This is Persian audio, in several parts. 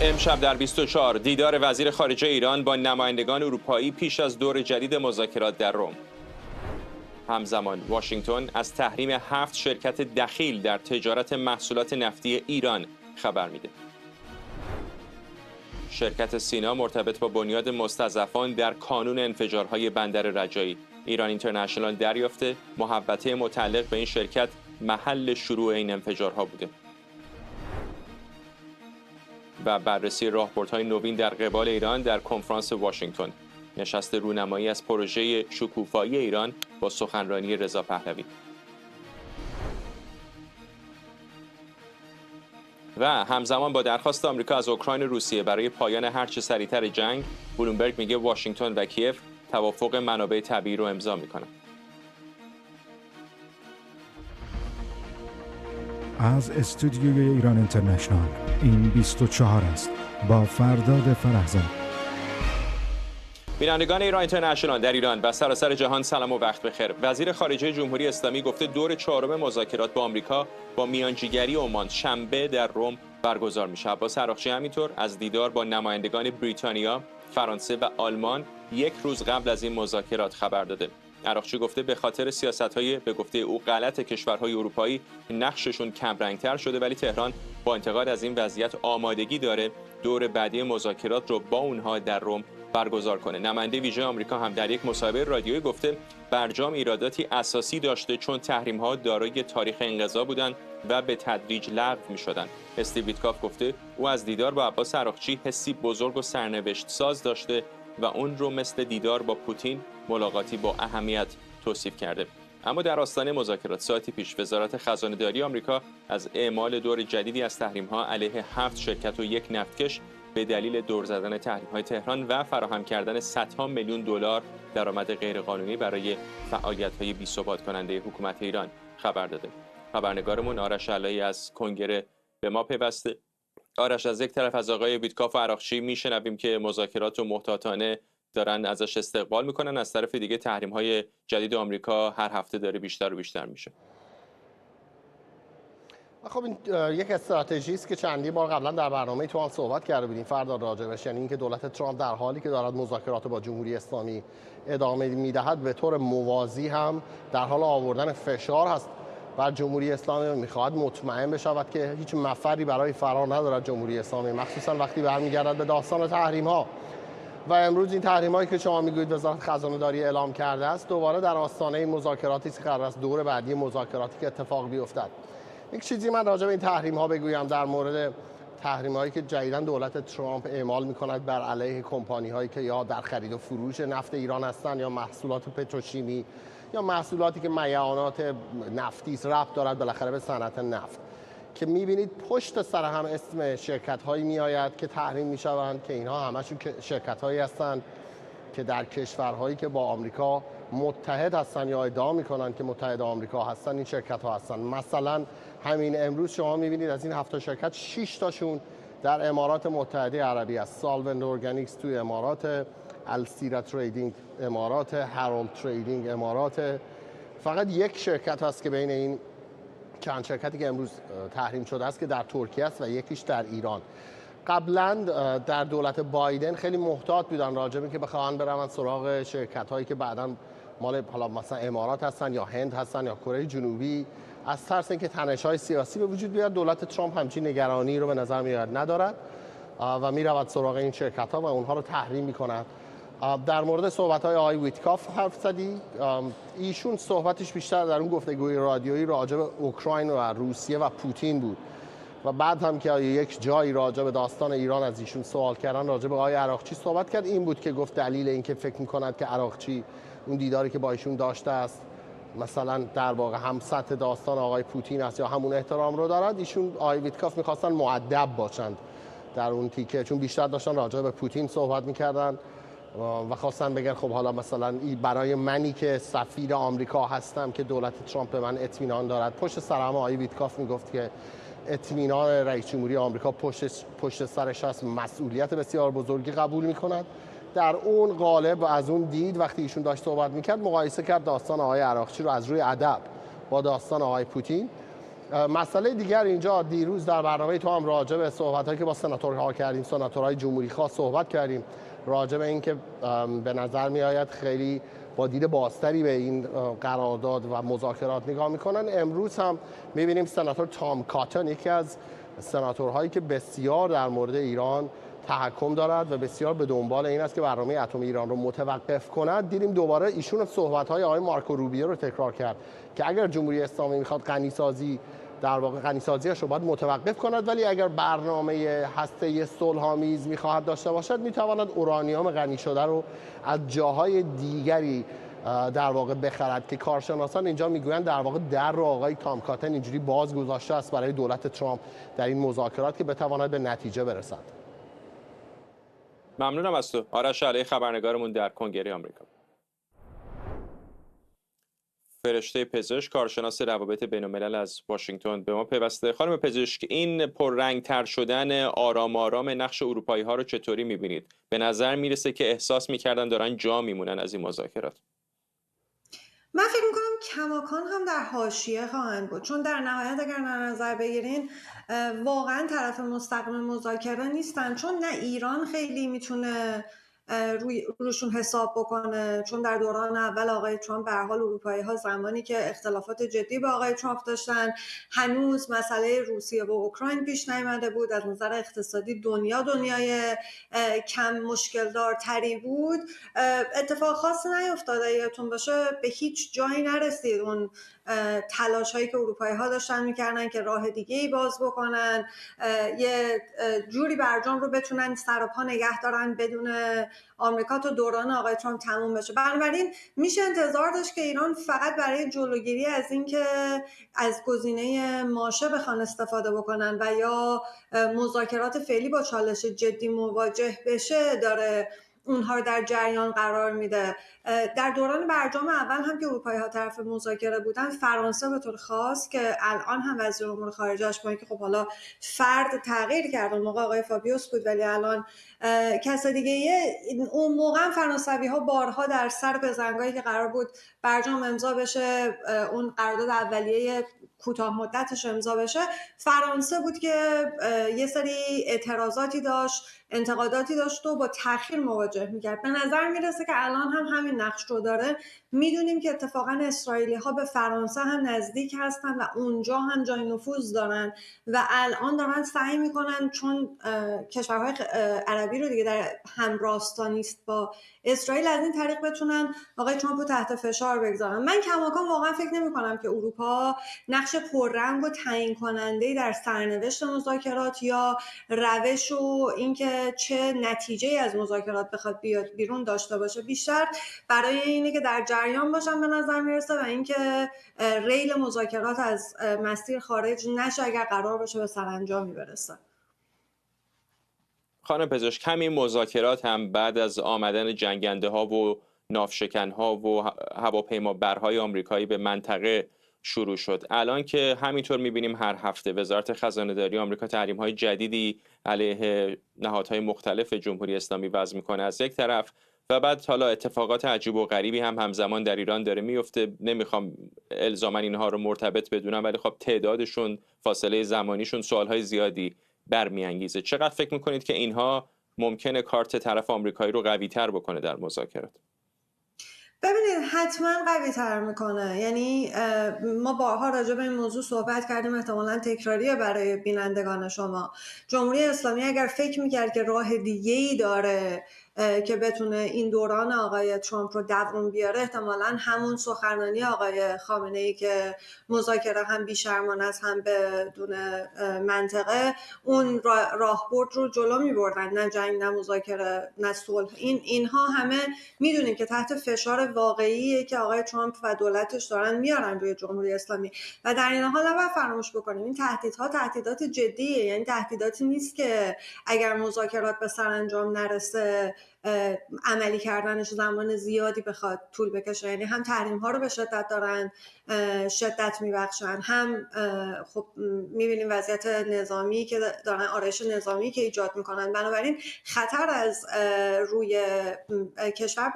امشب در 24 دیدار وزیر خارجه ایران با نمایندگان اروپایی پیش از دور جدید مذاکرات در رم. همزمان واشنگتن از تحریم 7 شرکت دخیل در تجارت محصولات نفتی ایران خبر میده. شرکت سینا مرتبط با بنیاد مستضعفان در کانون انفجارهای بندر رجایی. ایران اینترنشنال دریافته محوطه متعلق به این شرکت محل شروع این انفجارها بوده. و بررسی راهبردهای نوین در قبال ایران در کنفرانس واشنگتن. نشست رونمایی از پروژه شکوفایی ایران با سخنرانی رضا پهلوی. و همزمان با درخواست آمریکا از اوکراین روسیه برای پایان هرچه سریعتر جنگ، بلومبرگ میگه واشنگتن و کیف توافق منابع طبیعی رو امضا میکنن. از استودیوی ایران اینترنشنال این 24 است با فرداد فرهزاد. بینندگان ایران اینترنشنال در ایران و سراسر جهان سلام و وقت بخیر. وزیر خارجه جمهوری اسلامی گفته دور چهارم مذاکرات با آمریکا با میانجیگری عمان شنبه در رم برگزار میشه. عباس عراقچی همینطور از دیدار با نمایندگان بریتانیا، فرانسه و آلمان یک روز قبل از این مذاکرات خبر داده. عراقچی گفته به خاطر سیاست‌های به گفته او غلط کشورهای اروپایی نقششون کمرنگ‌تر شده، ولی تهران با انتقاد از این وضعیت آمادگی داره دور بعدی مذاکرات رو با اونها در رم برگزار کنه. نماینده ویژه آمریکا هم در یک مصاحبه رادیویی گفته برجام ایراداتی اساسی داشته چون تحریم‌ها دارای تاریخ انقضا بودند و به تدریج لغو می‌شدند. استیو ویتکاف گفته او از دیدار با عباس عراقچی حسی بزرگ و سرنوشت ساز داشته و اون رو مثل دیدار با پوتین ملاقاتی با اهمیت توصیف کرده. اما در آستانه مذاکرات ساعتی پیش وزارت خزانه‌داری آمریکا از اعمال دور جدیدی از تحریم‌ها علیه 7 شرکت و یک نفتکش به دلیل دور زدن تحریم‌های تهران و فراهم کردن صدها میلیون دلار درآمد غیرقانونی برای فعالیت‌های بی‌ثبات کننده حکومت ایران خبر داده. خبرنگارمون آرش علایی از کنگره به ما پیوسته. آرش، از یک طرف از آقای ویتکاف و عراقچی میشنویم که مذاکرات رو محتاطانه دارن ازش استقبال میکنن، از طرف دیگه تحریم‌های جدید آمریکا هر هفته داره بیشتر و بیشتر میشه. خب این یک استراتژی است که چندی بار قبلا در برنامه تو هم صحبت کرده بودیم فرداد راجبش، یعنی اینکه دولت ترامپ در حالی که دارد مذاکرات با جمهوری اسلامی ادامه میدهد به طور موازی هم در حال آوردن فشار هست بر جمهوری اسلامی. میخواهد مطمئن بشود که هیچ مفری برای فرار ندارد جمهوری اسلامی، مخصوصا وقتی برمیگردد به داستان تحریم‌ها. و امروز این تحریم‌هایی که شما میگویید وزارت خزانه‌داری اعلام کرده است دوباره در آستانه مذاکراتی است که قرار است دور بعدی مذاکراتی که اتفاق بیفتد. یک چیزی من راجع به این تحریم‌ها بگویم در مورد تحریم‌هایی که جدیداً دولت ترامپ اعمال می‌کند بر علیه کمپانی‌هایی که یا در خرید و فروش نفت ایران هستند یا محصولات پتروشیمی یا محصولاتی که میعانات نفتی ربط دارد بالاخره به صنعت نفت، که می‌بینید پشت سر هم اسم شرکت‌هایی می‌آید که تحریم می‌شوند که اینها همشون شرکت‌هایی هستند که در کشورهایی که با آمریکا متحد هستند یا ادعا می‌کنند که متحد آمریکا هستند این شرکت‌ها هستند. مثلا همین امروز شما می‌بینید از این 7 شرکت 6 تاشون در امارات متحده عربی است. سالوند ارگانیکس توی امارات، السیرا تریدینگ امارات، هارولد تریدینگ امارات. فقط یک شرکت هست که بین این چند شرکتی که امروز تحریم شده است که در ترکیه است و یکیش در ایران. قبلا در دولت بایدن خیلی محتاط بودن راجع به که بخوان برن سراغ شرکت‌هایی که بعداً مال حالا مثلا امارات هستن یا هند هستن یا کره جنوبی، از ترس اینکه تنش‌های سیاسی به وجود بیاد. دولت ترامپ همچین نگرانی رو به نظر میاد ندارد و میرود سراغ این شرکت‌ها و اونها رو تحریم می‌کند. در مورد صحبت‌های آقای ویتکاف حرف زدی. ایشون صحبتش بیشتر در اون گفتگوی رادیویی راجع به اوکراین و روسیه و پوتین بود و بعد هم که یک جایی راجع به داستان ایران از ایشون سوال کردن راجع به آقای عراقچی صحبت کرد. این بود که گفت دلیل این که فکر می‌کند که عراقچی اون دیداری که با ایشون داشته است مثلا در واقع هم سطح داستان آقای پوتین است یا همون احترام رو دارد. ایشون آقای ویتکاف می‌خواستن مؤدب باشند در اون تیکه، چون بیشتر داشتن راجع به پوتین صحبت می‌کردن و خواستن بگن خب حالا مثلا برای منی که سفیر آمریکا هستم که دولت ترامپ به من اطمینان دارد. پشت سر هم آقای ویتکاف میگفت که اطمینان رئیس جمهوری آمریکا پشت سرش هست، مسئولیت بسیار بزرگی قبول میکند. در اون قالب و از اون دید وقتی ایشون داشت صحبت میکرد مقایسه کرد داستان آقای عراقچی رو از روی ادب با داستان آقای پوتین مسئله دیگر اینجا، دیروز در برنامه تو هم راجع به صحبت‌هایی که با سناتورها کردیم، سناتورهای جمهوری خواه صحبت کردیم، راجع به اینکه به نظر می‌آید خیلی با دید بازتری به این قرارداد و مذاکرات نگاه می‌کنن. امروز هم می‌بینیم سناتور تام کاتن، یکی از سناتورهایی که بسیار در مورد ایران تحکم دارد و بسیار به دنبال این است که برنامه اتمی ایران رو متوقف کند، دیدیم دوباره ایشون صحبت‌های آقای مارکو روبیو رو تکرار کرد که اگر جمهوری اسلامی می‌خواد در واقع غنی‌سازی‌اش رو باید متوقف کند، ولی اگر برنامه هسته‌ای صلح‌آمیز می‌خواهد داشته باشد می‌تواند اورانیوم غنی شده رو از جاهای دیگری در واقع بخرد، که کارشناسان اینجا میگویند در واقع در رو آقای تام کاتن اینجوری باز گذاشته است برای دولت ترامپ در این مذاکرات که بتواند به نتیجه برسد. ممنونم از تو آرش علی، خبرنگارمون در کنگره آمریکا. فرشته پزشک، کارشناس روابط بین‌الملل از واشنگتن به ما پیوسته. خانم پزشک، این پررنگ‌تر شدن آرام آرام نقش اروپایی‌ها رو چطوری می‌بینید؟ به نظر میرسه که احساس می‌کردن دارن جا میمونن از این مذاکرات. من فکر میکنم کماکان هم در حاشیه خواهند بود، چون در نهایت اگر در نظر بگیرین واقعا طرف مستقیم مذاکره نیستن، چون نه ایران خیلی میتونه روشون حساب بکنه، چون در دوران اول آقای ترامپ به هر حال اروپایی‌ها زمانی که اختلافات جدی با آقای ترامپ داشتن هنوز مسئله روسیه و اوکراین پیش نیامده بود، از نظر اقتصادی دنیای کم مشکل دارتری بود، اتفاق خاصی نیفتاده. یادتون باشه به هیچ جایی نرسید اون تلاش هایی که اروپایی ها داشتن میکردن که راه دیگه ای باز بکنن، یه جوری برجام رو بتونن سر و پا نگه دارن بدون آمریکا تا دوران آقای ترامپ تموم بشه. بنابراین میشه انتظار داشت که ایران فقط برای جلوگیری از اینکه از گزینه ماشه بخوان استفاده بکنن و یا مذاکرات فعلی با چالش جدی مواجه بشه داره اونها رو در جریان قرار میده. در دوران برجام اول هم که اروپایی ها طرف مذاکره بودن، فرانسه به طور خاص که الان هم وزیر امور خارجه‌اش با اینکه خب حالا فرد تغییر کرد، اون موقع آقای فابیوس بود ولی الان کس دیگه، اون موقع فرانسوی ها بارها در سر بزنگایی که قرار بود برجام امضا بشه، اون قرارداد اولیه کوتاه مدتش امضا بشه، فرانسه بود که یه سری اعتراضاتی داشت، انتقاداتی داشت و با تأخیر مواجه میکرد. به نظر میرسه که الان هم همین نقش رو داره. میدونیم که اتفاقا اسرائیلی ها به فرانسه هم نزدیک هستن و اونجا هم جای نفوذ دارن و الان دارن سعی میکنن، چون کشورهای عربی رو دیگه در همراستا نیست با اسرائیل، از این طریق بتونن آقای ترامپ رو تحت فشار بگذارن. من کماکان واقعا فکر نمی کنم که اروپا نقش پررنگ و تعیین کننده در سرنوشت مذاکرات یا روش و اینکه چه نتیجه از مذاکرات بخواد بیاد بیرون داشته باشه. بیشتر برای اینه که در جریان باشن به نظر میرسه و اینکه ریل مذاکرات از مسیر خارج نشه اگر قرار باشه به سرانجامی برسه. خانم پزشک، همین مذاکرات هم بعد از آمدن جنگنده ها و ناوشکن ها و هواپیمابرهای آمریکایی به منطقه شروع شد. الان که همینطور میبینیم هر هفته وزارت خزانه داری آمریکا تحریم های جدیدی علیه نهادهای مختلف جمهوری اسلامی وضع میکنه از یک طرف، و بعد حالا اتفاقات عجیب و غریبی هم همزمان در ایران داره میفته. نمیخوام الزاما اینها رو مرتبط بدونم، ولی خب تعدادشون، فاصله زمانیشون سوالهای زیادی برمیانگیزه. چقدر فکر میکنید که اینها ممکنه کارت طرف آمریکایی رو قوی تر بکنه در مذاکرات؟ ببینید حتما قوی تر میکنه. یعنی ما بارها راجع به این موضوع صحبت کردیم، احتمالاً تکراریه برای بینندگان شما. جمهوری اسلامی اگر فکر میکرد که راه دیگه‌ای داره که بتونه این دوران آقای ترامپ رو دووم بیاره، احتمالاً همون سخنرانی آقای خامنه‌ای که مذاکره هم بی‌شرمانه است هم بدون منطقه، اون راهبرد رو جلو می‌بردن، نه جنگ نه مذاکره نه صلح. اینها همه میدونیم که تحت فشار واقعیه که آقای ترامپ و دولتش دارن میارن روی جمهوری اسلامی و در این حال نباید فراموش بکنیم این تهدیدها تهدیدات جدیه. یعنی تهدیداتی نیست که اگر مذاکرات به سرانجام نرسه عملی کردنش زمان زیادی بخواد طول بکشه. یعنی هم تحریم ها رو به شدت دارن شدت میبخشن، هم خب میبینیم وضعیت نظامی که دارن، آرایش نظامی که ایجاد میکنن. بنابراین خطر از روی کشور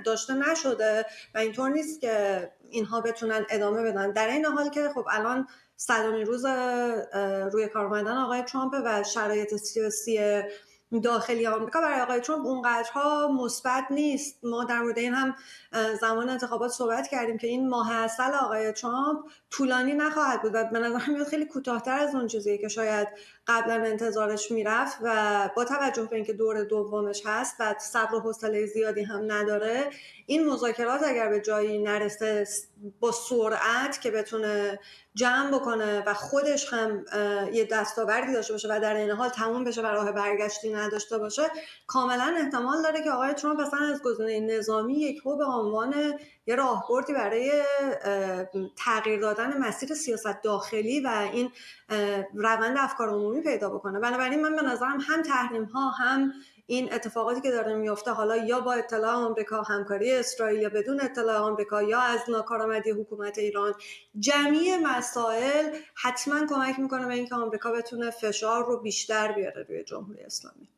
داشته نشده و اینطور نیست که اینها بتونن ادامه بدن، در این حال که خب الان 100مین روز روی کار اومدن آقای ترامپ و شرایط سیاسی داخلی آمریکا برای آقای ترامپ اونقدرها مثبت نیست. ما در مورد این هم زمان انتخابات صحبت کردیم که این ماه عسل آقای ترامپ طولانی نخواهد بود و به نظر میاد خیلی کوتاه‌تر از اون چیزیه که شاید قبلا انتظارش میرفت و با توجه به اینکه دور دومش هست و صبر و حوصله زیادی هم نداره، این مذاکرات اگر به جایی نرسه با سرعت که بتونه جمع بکنه و خودش هم یه دستاوردی داشته باشه و در این حال تموم بشه و راه برگشتی نداشته باشه، کاملا احتمال داره که آقای ترامپ اصلا از گزینه نظامی یکهو به عنوان یه راهبردی برای تغییر دادن مسیر سیاست داخلی و این روند افکار عمومی پیدا بکنه. بنابراین من به نظرم هم تحریم ها هم این اتفاقاتی که داره میفته، حالا یا با اطلاع آمریکا، همکاری اسرائیل، یا بدون اطلاع آمریکا، یا از ناکارآمدی حکومت ایران، جمعی مسائل حتما کمک میکنه به اینکه آمریکا بتونه فشار رو بیشتر بیاره روی جمهوری اسلامی.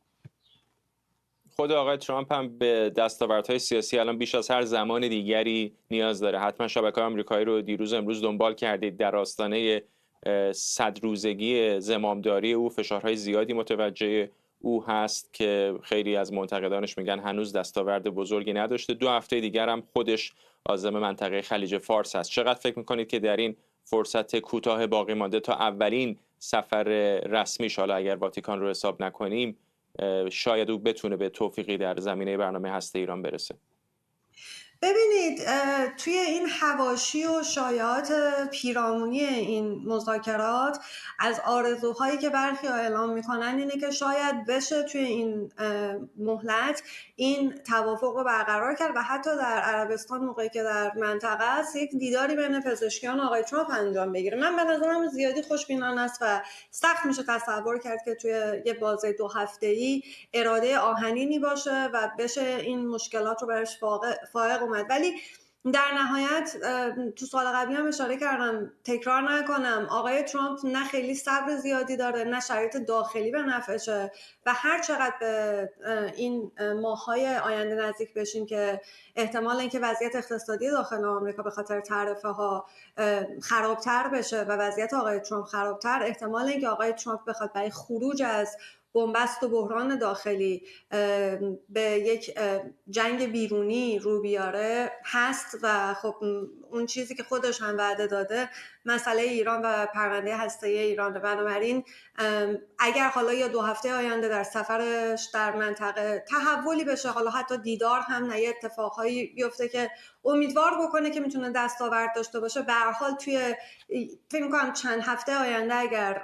خود آقای ترامپ هم به دستاوردهای سیاسی الان بیش از هر زمان دیگری نیاز داره. حتما شبکه‌های آمریکایی رو دیروز امروز دنبال کردید. در آستانه 100 روزگی زمامداری او فشارهای زیادی متوجه او هست که خیلی از منتقدانش میگن هنوز دستاورد بزرگی نداشته. 2 هفته دیگر هم خودش عازم منطقه خلیج فارس هست. چقدر فکر میکنید که در این فرصت کوتاه باقی مانده تا اولین سفر رسمیش، حالا اگر واتیکان رو حساب نکنیم، شاید او بتونه به توفیقی در زمینه برنامه هسته ایران برسه؟ ببینید، توی این حواشی و شایعات پیرامونی این مذاکرات از آرزوهایی که برخی اعلام میکنن اینه که شاید بشه توی این مهلت این توافق رو برقرار کرد و حتی در عربستان موقعی که در منطقه است یک دیداری بین پزشکیان آقای ترامپ انجام بگیره. من به نظرم زیادی خوشبینانه است و سخت میشه تصور کرد که توی یه بازه 2 هفته‌ای اراده آهنینی باشه و بشه این مشکلات رو برش فائق اومد. ولی در نهایت تو سال قبلی هم اشاره کردم، تکرار نکنم، آقای ترامپ نه خیلی صبر زیادی داره، نه شرایط داخلی به نفعشه و هر چقدر به این ماه‌های آینده نزدیک بشیم که احتمال اینکه وضعیت اقتصادی داخل آمریکا به خاطر تعرفه ها خرابتر بشه و وضعیت آقای ترامپ خرابتر، احتمال اینکه آقای ترامپ بخواد برای خروج از بنبست و بحران داخلی به یک جنگ بیرونی رو بیاره هست و خب اون چیزی که خودش هم وعده داده مسئله ایران و پرونده هسته‌ای ایران. بنابراین اگر حالا یا 2 هفته آینده در سفرش در منطقه تحولی بشه، حالا حتی دیدار هم نه، اتفاقهایی بیفته که امیدوار بکنه که میتونه دستاورد داشته باشه، به هر حال توی فکر می‌کنم چند هفته آینده اگر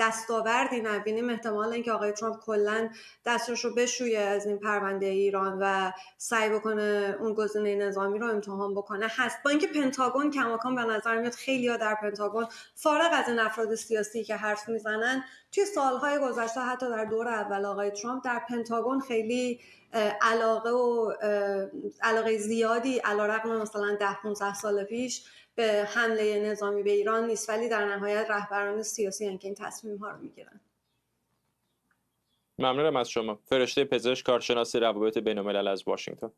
دستاوردی نبینیم، احتمال اینکه آقای ترامپ کلا دستش رو بشویه از این پرونده ایران و سعی بکنه اون گزینه نظامی رو امتحان بکنه هست. با اینکه پنتاگون کماکان به نظر میاد خیلی‌ها در پنتاگون فارغ از این افراد سیاسی که حرف میزنن، توی سالهای گذشته حتی در دور اول آقای ترامپ در پنتاگون خیلی علاقه زیادی علیرغم مثلا 10-15 سال پیش به حمله نظامی به ایران نیست، ولی در نهایت رهبران سیاسی هستند که این تصمیم ها رو میگیرن. ممنونم از شما. فرشته پزشک، کارشناس روابط بین‌الملل از واشنگتن.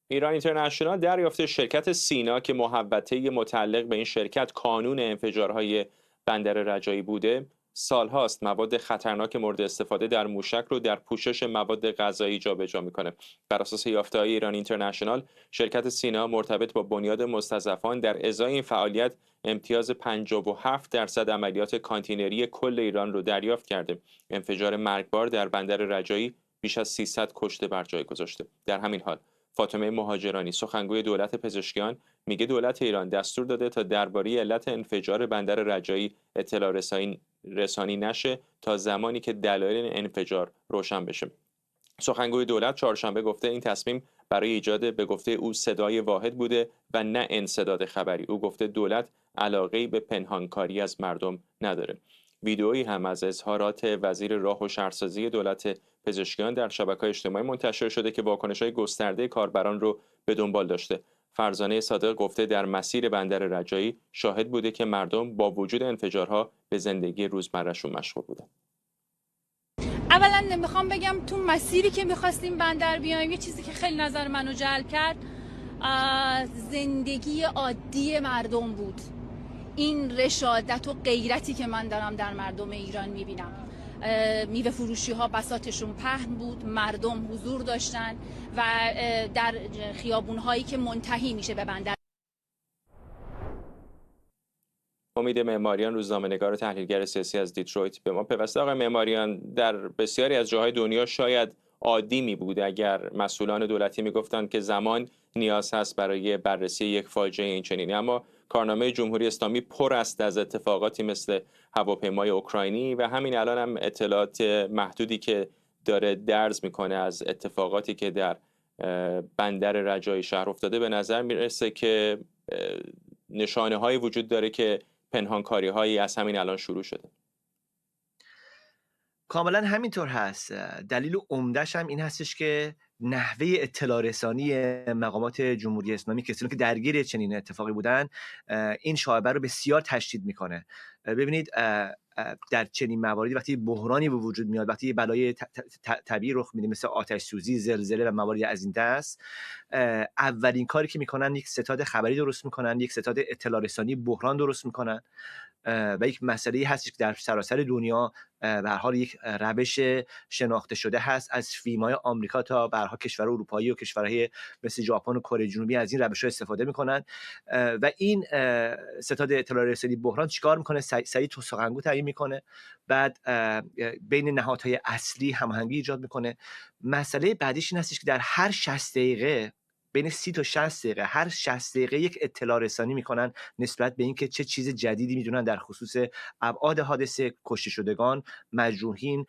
ایران اینترنشنال دریافت شرکت سینا که محوطه متعلق به این شرکت کانون انفجارهای بندر رجایی بوده، سالهاست مواد خطرناک مورد استفاده در موشک رو در پوشش مواد غذایی جابجا میکنه. بر اساس یافته‌های ایران اینترنشنال، شرکت سینا مرتبط با بنیاد مستضعفان در ازای این فعالیت امتیاز 57% عملیات کانتینری کل ایران رو دریافت کرده. انفجار مرگبار در بندر رجایی بیش از 300 کشته بر جای گذاشته. در همین حال فاطمه مهاجرانی، سخنگوی دولت پزشکیان، میگه دولت ایران دستور داده تا درباره علت انفجار بندر رجایی اطلاع رسانی نشه تا زمانی که دلایل انفجار روشن بشه. سخنگوی دولت چهارشنبه گفته این تصمیم برای ایجاد به گفته او صدای واحد بوده و نه انسداد خبری. او گفته دولت علاقه‌ای به پنهانکاری از مردم نداره. ویدئویی هم از اظهارات وزیر راه و شهرسازی دولت پزشکیان در شبکه‌های اجتماعی منتشر شده که واکنش‌های گسترده کاربران رو به دنبال داشته. فرزانه صادق گفته در مسیر بندر رجایی شاهد بوده که مردم با وجود انفجارها به زندگی روزمرهشون مشغول بودن. اولا میخوام بگم تو مسیری که میخواستیم بندر بیایم، یه چیزی که خیلی نظر منو جلب کرد زندگی عادی مردم بود. این رشادت و غیرتی که من دارم در مردم ایران میبینم. میوه فروشی ها بساطشون پهن بود، مردم حضور داشتن و در خیابون هایی که منتهی میشه به بندر. امید معماریان، روزنامه‌نگار و تحلیلگر سیاسی از دیترویت، به ما پیوسته. آقای معماریان، در بسیاری از جاهای دنیا شاید عادی می بود اگر مسئولان دولتی میگفتند که زمان نیاز هست برای بررسی یک فاجعه این چنینی، اما کارنامه جمهوری اسلامی پر است از اتفاقاتی مثل هواپیمای اوکراینی و همین الان هم اطلاعات محدودی که داره درز میکنه از اتفاقاتی که در بندر رجایی شهر افتاده. به نظر میرسه که نشانه هایی وجود داره که پنهانکاری هایی از همین الان شروع شده. کاملا همینطور هست. دلیل عمده‌ش هم این هستش که نحوه اطلاع رسانی مقامات جمهوری اسلامی، کسانی که درگیر چنین اتفاقی بودن، این شایعه رو بسیار تشدید میکنه. ببینید در چنین مواردی وقتی بحرانی به وجود میاد، وقتی بلای طبیعی رخ میده مثل آتش سوزی، زلزله و مواردی از این دست، اولین کاری که میکنن یک ستاد خبری درست میکنن، یک ستاد اطلاع رسانی بحران درست میکنن و یک مسئله هست که در سراسر دنیا به هر حال یک روش شناخته شده هست، از فیلم‌های آمریکا تا به هر حال کشورهای اروپایی و کشورهای مثل ژاپن و کره جنوبی از این روش‌ها استفاده میکنن و این ستاد اطلاع رسانی بحران چیکار میکنه؟ سریع تو سخنگو تعیین میکنه، بعد بین نهادهای اصلی هماهنگی ایجاد میکنه. مسئله بعدیش این هستش که در هر 60 دقیقه، بین 30 تا 60 دقیقه، هر 60 دقیقه یک اطلاع رسانی میکنن نسبت به اینکه چه چیز جدیدی میدونن در خصوص ابعاد حادثه، کشته شدگان، مجروحین،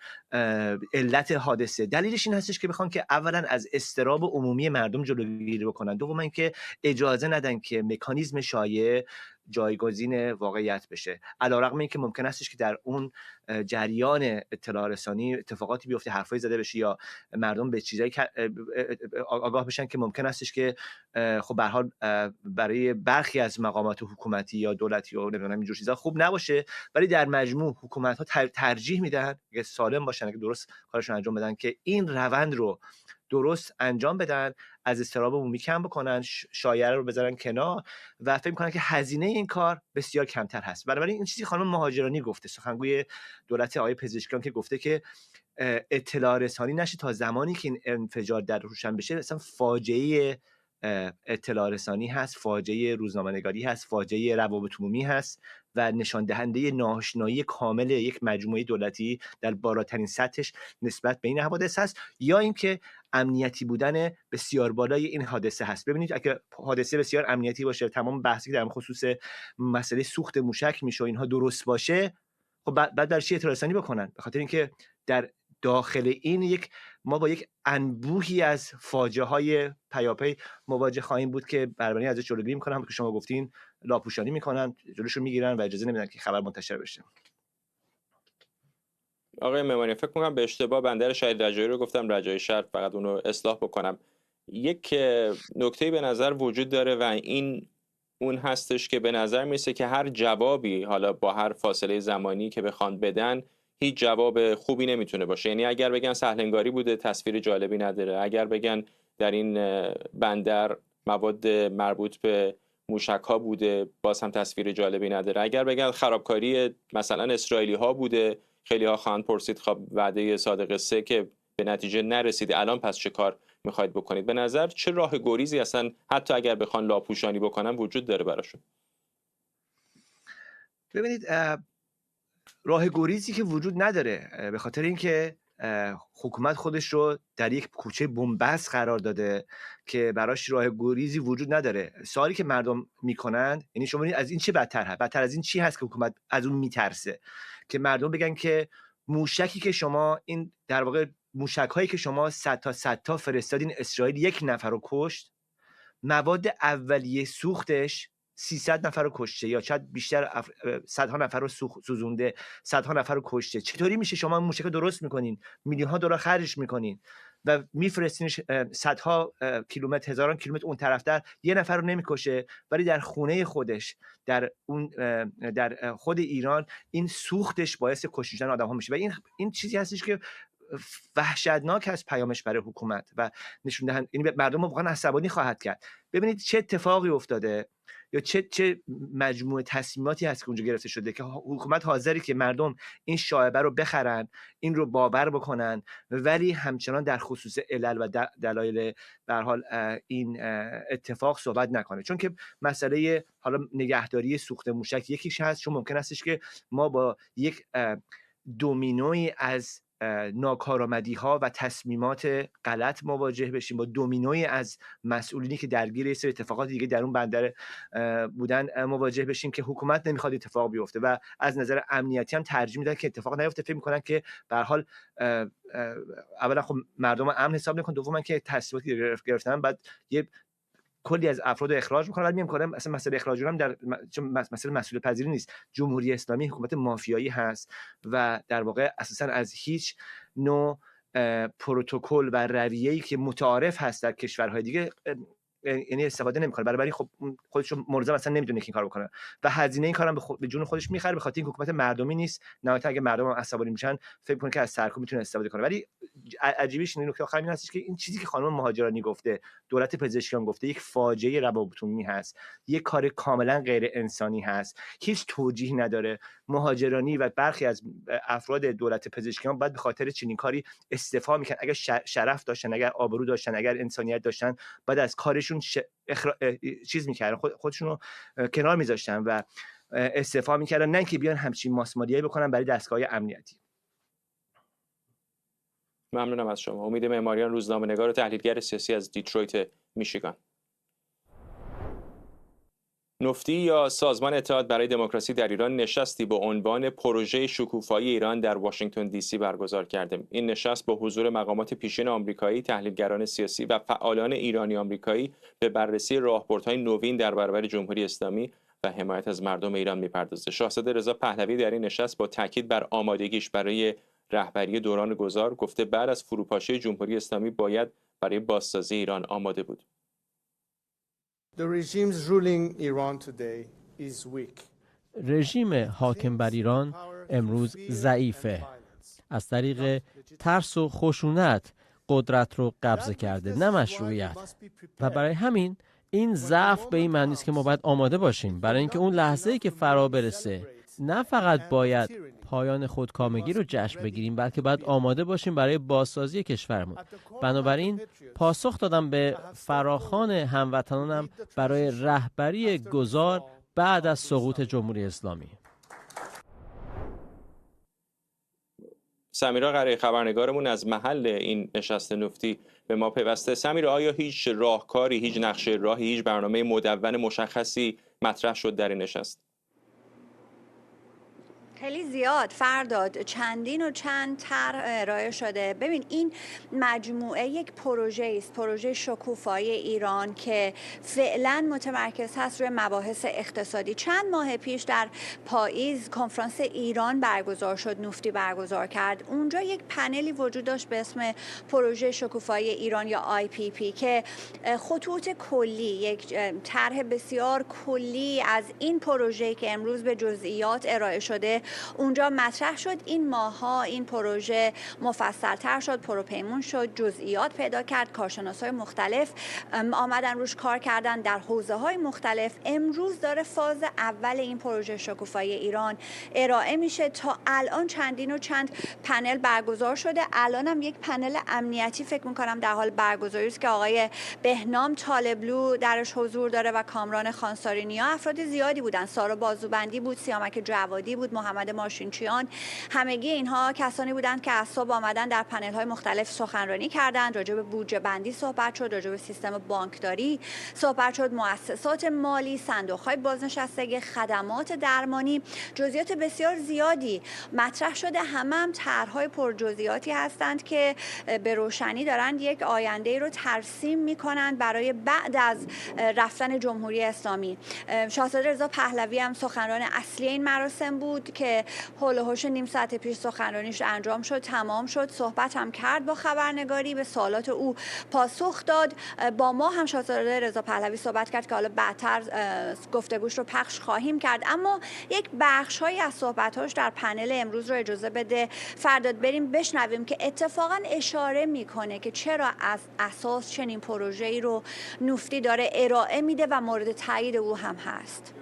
علت حادثه. دلیلش این هستش که بخوان که اولا از اضطراب عمومی مردم جلوگیری بکنن، دوما اینکه اجازه ندن که مکانیزم شایعه جایگزین واقعیت بشه، علیرغم اینکه ممکن استش که در اون جریان اطلاع رسانی اتفاقاتی بیفته، حرفای زده بشه یا مردم به چیزایی آگاه بشن که ممکن استش که خب به هر حال برای برخی از مقامات حکومتی یا دولتی و نمیدونم اینجور چیزا خوب نباشه، ولی در مجموع حکومت ها ترجیح میدن که سالم باشن، که درست کارشون انجام بدن، که این روند رو درست انجام بدن، از اضطراب عمومی کم بکنن، شایعه رو بذارن کنار و فکر می‌کنن که هزینه این کار بسیار کمتر هست. بنابراین این چیزی خانم مهاجرانی گفته، سخنگوی دولت آقای پزشکیان، که گفته که اطلاع رسانی نشه تا زمانی که این انفجار در روشن بشه. مثلا فاجعه اطلاع رسانی هست، فاجعه روزنامه‌نگاری هست، فاجعه روابط عمومی هست و نشان دهنده ناآشنایی کامل یک مجموعه دولتی در بالاترین سطحش نسبت به این حوادث هست، یا اینکه امنیتی بودن بسیار بالای این حادثه هست. ببینید اگه حادثه بسیار امنیتی باشه، تمام بحثی در خصوص مسئله سوخت موشک میشه اینها درست باشه، خب بعد در چی اطلاع رسانی بکنن؟ به خاطر اینکه در داخل این ما با یک انبوهی از فاجعه های پیاپی مواجه خواهیم بود که بنابراین ازش جلوگیری میکنن، هم که شما گفتین لاپوشانی میکنن، جلوشو میگیرن و اجازه نمیدن که خبر منتشر بشه. آقای معماری، فکر می‌کنم به اشتباه بندر شهید رجایی رو گفتم رجایی شهر، فقط اون رو اصلاح بکنم. یک نکته به نظر وجود داره و این اون هستش که به نظر میرسه که هر جوابی، حالا با هر فاصله زمانی که بخوان بدن، هیچ جواب خوبی نمیتونه باشه. یعنی اگر بگن سهلنگاری بوده، تصویر جالبی نداره. اگر بگن در این بندر مواد مربوط به موشک‌ها بوده، باز هم تصویر جالبی نداره. اگر بگن خرابکاری مثلا اسرائیلی ها بوده، خیلی ها خواهند پرسید خب وعده صادق 3 که به نتیجه نرسیده، الان پس چه کار میخواید بکنید؟ به نظر چه راه گریزی اصلا حتی اگر بخوان لاپوشانی بکنن وجود داره براشون؟ ببینید راه گریزی که وجود نداره، به خاطر اینکه حکومت خودش رو در یک کوچه بن‌بست قرار داده که براش راه گریزی وجود نداره. سوالی که مردم میکنن، یعنی شما از این چه بدتر هست؟ بدتر از این چی هست که حکومت از اون میترسه؟ که مردم بگن که موشکی که شما، این در واقع موشک هایی که شما 100 تا فرستادین اسرائیل، 1 نفر رو کشت، مواد اولیه سوختش 300 نفر رو کشته یا شاید بیشتر صدها نفر رو سوزونده، صدها نفر رو کشته. چطوری میشه شما موشک درست میکنین، میلیون ها دلار خرج میکنین و میفرستینش صدها کیلومتر، هزاران کیلومتر اون طرفتر، یه نفر رو نمیکشه، ولی در خونه خودش، در خود ایران این سوختش باعث کشتن آدم‌ها میشه. و این چیزی هستش که وحشتناک است پیامش برای حکومت و نشون دهنده، یعنی مردم واقعا عصبانی خواهد کرد. ببینید چه اتفاقی افتاده یا چه مجموعه تصمیماتی هست که اونجا گرفته شده که حکومت حاضری که مردم این شایعه رو بخرن، این رو باور بکنن، ولی همچنان در خصوص علل و دلایل به هر حال این اتفاق صحبت نکنه. چون که مسئله حالا نگهداری سوخت موشک یکیش هست، چون ممکن استش که ما با یک دومینوی از ناکارآمدی ها و تصمیمات غلط مواجه بشیم، با دومینوی از مسئولینی که درگیر یه سری اتفاقات دیگه در اون بندر بودن مواجه بشیم که حکومت نمیخواد اتفاق بیفته و از نظر امنیتی هم ترجیح میدن که اتفاق نیفته. فکر میکنن که به هر حال اولا خب مردم امن حساب نمیکنن، دوما که تصمیماتی گرفتن بعد یه کلی از افراد اخراج میکنه. بعد میگم اصلا مسئله اخراج هم در مسئله مسئولیت پذیری نیست. جمهوری اسلامی حکومت مافیایی هست و در واقع اساسا از هیچ نوع پروتکل و رویه‌ای که متعارف هست در کشورهای دیگه یعنی استفاده نمیکنه. برای خب خودش ملزم اصلا نمیدونه که این کارو بکنه و هزینه این کارم به جون خودش میخره، به خاطر این حکومت مردمی نیست. نهایتا اگه مردم عصبانی میشن فکر کنه که از سرکوب میتونه استفاده کنه. ولی عجیبیش این نکته آخر این هستش که این چیزی که خانم مهاجرانی گفته، دولت پزشکیان گفته، یک فاجعه روابط‌عمومی هست، یک کار کاملا غیر انسانی هست، هیچ توجیهی نداره. مهاجرانی و برخی از افراد دولت پزشکیان باید به خاطر چنین کاری استعفا میکنن. اگر شرف داشتن، اگر آبرو داشتن، اگر انسانیت داشتن، بعد از کارشون چیز میکردن، خودشون رو کنار میذاشتن و استعفا میکردن، نه اینکه بیان همچین ماسمالیایی بکنن برای دستگاه امنیتی. ممنونم از شما. امید معماریان، روزنامه‌نگار و تحلیلگر سیاسی از دیترویت، میشیگان. نفتی یا سازمان اتحاد برای دموکراسی در ایران نشستی با عنوان پروژه شکوفایی ایران در واشنگتن دی سی برگزار کرده. این نشست با حضور مقامات پیشین آمریکایی، تحلیلگران سیاسی و فعالان ایرانی آمریکایی به بررسی راهبردهای نوین در برابر جمهوری اسلامی و حمایت از مردم ایران می‌پردازد. شاهزاده رضا پهلوی در این نشست با تاکید بر آمادگیش برای رهبری دوران گذار گفته بعد از فروپاشی جمهوری اسلامی باید برای بازسازی ایران آماده بود. رژیم حاکم بر ایران امروز ضعیفه. از طریق ترس و خشونت قدرت رو قبضه کرده، نه مشروعیت. و برای همین این ضعف به این معنی است که ما باید آماده باشیم برای اینکه اون لحظه‌ای که فرا برسه نه فقط باید پایان خودکامگی رو جشن بگیریم، بلکه باید آماده باشیم برای بازسازی کشورمون. بنابراین پاسخ دادم به فراخوان هموطنانم برای رهبری گذار بعد از سقوط جمهوری اسلامی. سمیرا قره‌ای خبرنگارمون از محل این نشست نفتی به ما پیوسته. سمیرا، آیا هیچ راهکاری، هیچ نقشه راهی، هیچ برنامه مدون مشخصی مطرح شد در این نشست؟ خیلی زیاد فرداد، چندین و چند طرح ارائه شده. ببین این مجموعه یک پروژه است، پروژه شکوفایی ایران که فعلا متمرکز هست روی مباحث اقتصادی. چند ماه پیش در پاییز کنفرانس ایران برگزار شد، نفتی برگزار کرد. اونجا یک پنلی وجود داشت به اسم پروژه شکوفایی ایران یا IPP که خطوط کلی، یک طرح بسیار کلی از این پروژه که امروز به جزئیات ارائه شده اونجا مطرح شد. این ماها این پروژه مفصل‌تر شد، پروپیمون شد، جزئیات پیدا کرد، کارشناسای مختلف آمدن روش کار کردن در حوزه‌های مختلف. امروز داره فاز اول این پروژه شکوفایی ایران ارائه میشه. تا الان چندین و چند پنل برگزار شده. الان هم یک پنل امنیتی فکر می‌کنم در حال برگزاری است که آقای بهنام طالبلو درش حضور داره و کامران خانسارینیا. افراد زیادی بودن، سارا بازوبندی بود، سیامک جوادی بود، محمد محمد ماشینچیان، همگی اینها کسانی بودند که از صبح آمدن در پنل‌های مختلف سخنرانی کردند. راجع به بودجه بندی صحبت شد، راجع به سیستم بانکداری صحبت شد، مؤسسات مالی، صندوق‌های بازنشستگی، خدمات درمانی، جزئیات بسیار زیادی مطرح شده. هم طرح‌های پرجزئیاتی هستند که به روشنی دارند یک آینده رو ترسیم می‌کنند برای بعد از رفتن جمهوری اسلامی. شاهزاده رضا پهلوی هم سخنران اصلی این مراسم بود که هول و هوش نیم ساعت پیش سخنرانیش انجام شد، تمام شد. صحبت هم کرد با خبرنگاری، به سوالات او پاسخ داد. با ما هم شاهزاده رضا پهلوی صحبت کرد که حالا بعدتر گفتگوش رو پخش خواهیم کرد، اما یک بخش‌هایی از صحبت‌هاش در پنل امروز رو اجازه بده فرداد بریم بشنویم که اتفاقا اشاره میکنه که چرا از اساس چنین پروژه‌ای رو نفتی داره ارائه میده و مورد تایید او هم هست.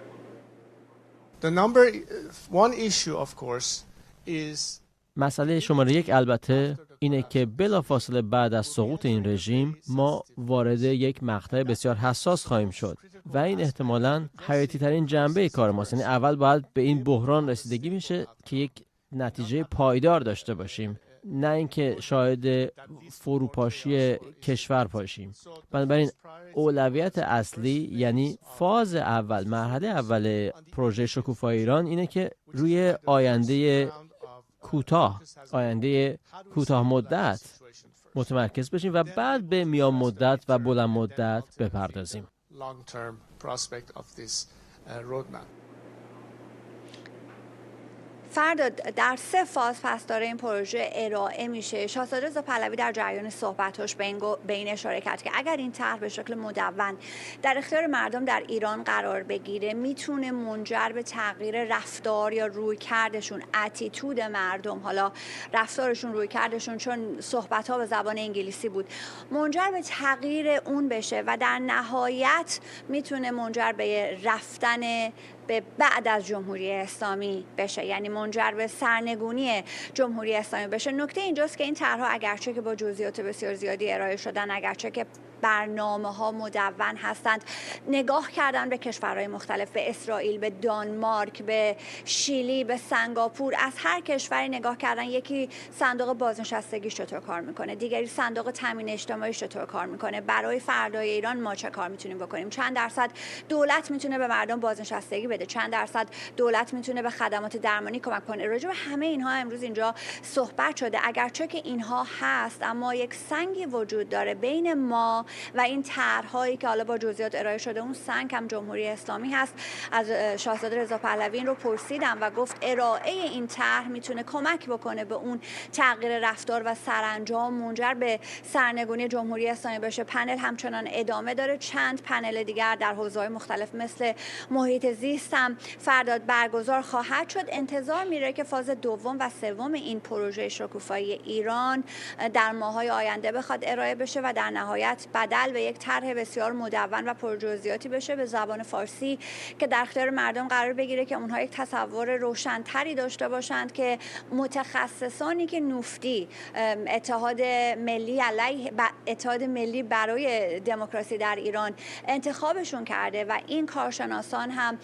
مسئله شماره یک البته اینه که بلافاصله بعد از سقوط این رژیم ما وارد یک مقطع بسیار حساس خواهیم شد و این احتمالاً حیاتی ترین جنبه کار ماست. یعنی اول باید به این بحران رسیدگی میشه که یک نتیجه پایدار داشته باشیم، نه اینکه شاهد فروپاشی کشور باشیم. بنابراین اولویت اصلی یعنی فاز اول، مرحله اول پروژه شکوفایی ایران اینه که روی آینده کوتاه مدت متمرکز بشیم و بعد به میان مدت و بلند مدت بپردازیم. فرداد در 3 فاز پس داره این پروژه ارائه میشه. شاهزاده رضا پهلوی در جریان صحبتاش به این اشاره کرد که اگر این طرح به شکل مدون در اختیار مردم در ایران قرار بگیره میتونه منجر به تغییر رفتار یا رویکردشون، اتیتود مردم، حالا رفتارشون، رویکردشون، چون صحبت‌ها به زبان انگلیسی بود، منجر به تغییر اون بشه و در نهایت میتونه منجر به رفتن به بعد از جمهوری اسلامی بشه، یعنی منجر به سرنگونی جمهوری اسلامی بشه. نکته اینجاست که این طرح‌ها اگرچه که با جزئیات بسیار زیادی ارائه شدن، اگرچه که برنامه‌ها مدون هستند، نگاه کردن به کشورهای مختلف، به اسرائیل، به دانمارک، به شیلی، به سنگاپور، از هر کشوری نگاه کردن یکی صندوق بازنشستگی چطور کار میکنه، دیگری صندوق تامین اجتماعی چطور کار میکنه، برای فردای ایران ما چه کار میتونیم بکنیم، چند درصد دولت میتونه به مردم بازنشستگی بده، چند درصد دولت میتونه به خدمات درمانی کمک کنه. راجع به همه اینها امروز اینجا صحبت شده. اگرچه که اینها هست، اما یک سنگی وجود داره بین ما و این طرح‌هایی که حالا با جزئیات ارائه شده. اون سنگ هم جمهوری اسلامی هست. از شاهزاده رضا پهلوی این رو پرسیدم و گفت ارائه این طرح میتونه کمک بکنه به اون تغییر رفتار و سرانجام منجر به سرنگونی جمهوری اسلامی بشه. پنل همچنان ادامه داره. چند پنل دیگر در حوزه‌های مختلف مثل محیط زیست هم فرداد برگزار خواهد شد. انتظار میره که فاز دوم و سوم این پروژه شکوفایی ایران در ماه‌های آینده بخواد ارائه بشه و در نهایت بدل به یک طرح بسیار مدون و پرجزئیاتی بشه به زبان فارسی که در اختیار مردم قرار بگیره، که اونها یک تصور روشن‌تری داشته باشند که متخصصانی که نفتی، اتحاد ملی برای دموکراسی در ایران انتخابشون کرده و این کارشناسان هم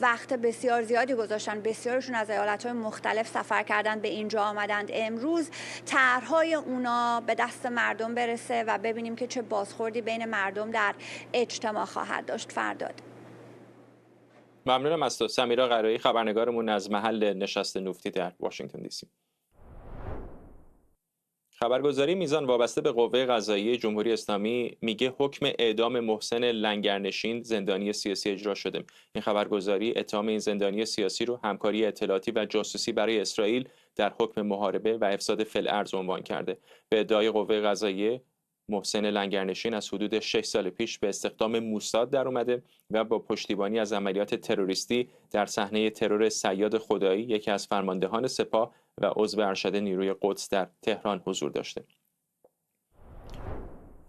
وقت بسیار زیادی گذاشتن، بسیارشون از ایالت‌های مختلف سفر کردن به اینجا آمدند. امروز طرح‌های اونا به دست مردم برسه و ببینیم که چه بازخوردی بین مردم در اجتماع خواهد داشت. فرداد. ممنونم از تو سمیرا قرایی، خبرنگارمون از محل نشست نفتی در واشنگتن دی سی. خبرگزاری میزان وابسته به قوه قضاییه جمهوری اسلامی میگه حکم اعدام محسن لنگرنشین زندانی سیاسی اجرا شده. این خبرگزاری اتهام این زندانی سیاسی رو همکاری اطلاعاتی و جاسوسی برای اسرائیل در حکم محاربه و افساد فی‌الارض عنوان کرده. به ادعای قوه قضاییه، محسن لنگرنشین از حدود 6 سال پیش به استخدام موساد در اومده و با پشتیبانی از عملیات تروریستی در صحنه ترور صیاد خدایی، یکی از فرماندهان سپاه و عضو ارشد نیروی قدس در تهران حضور داشته.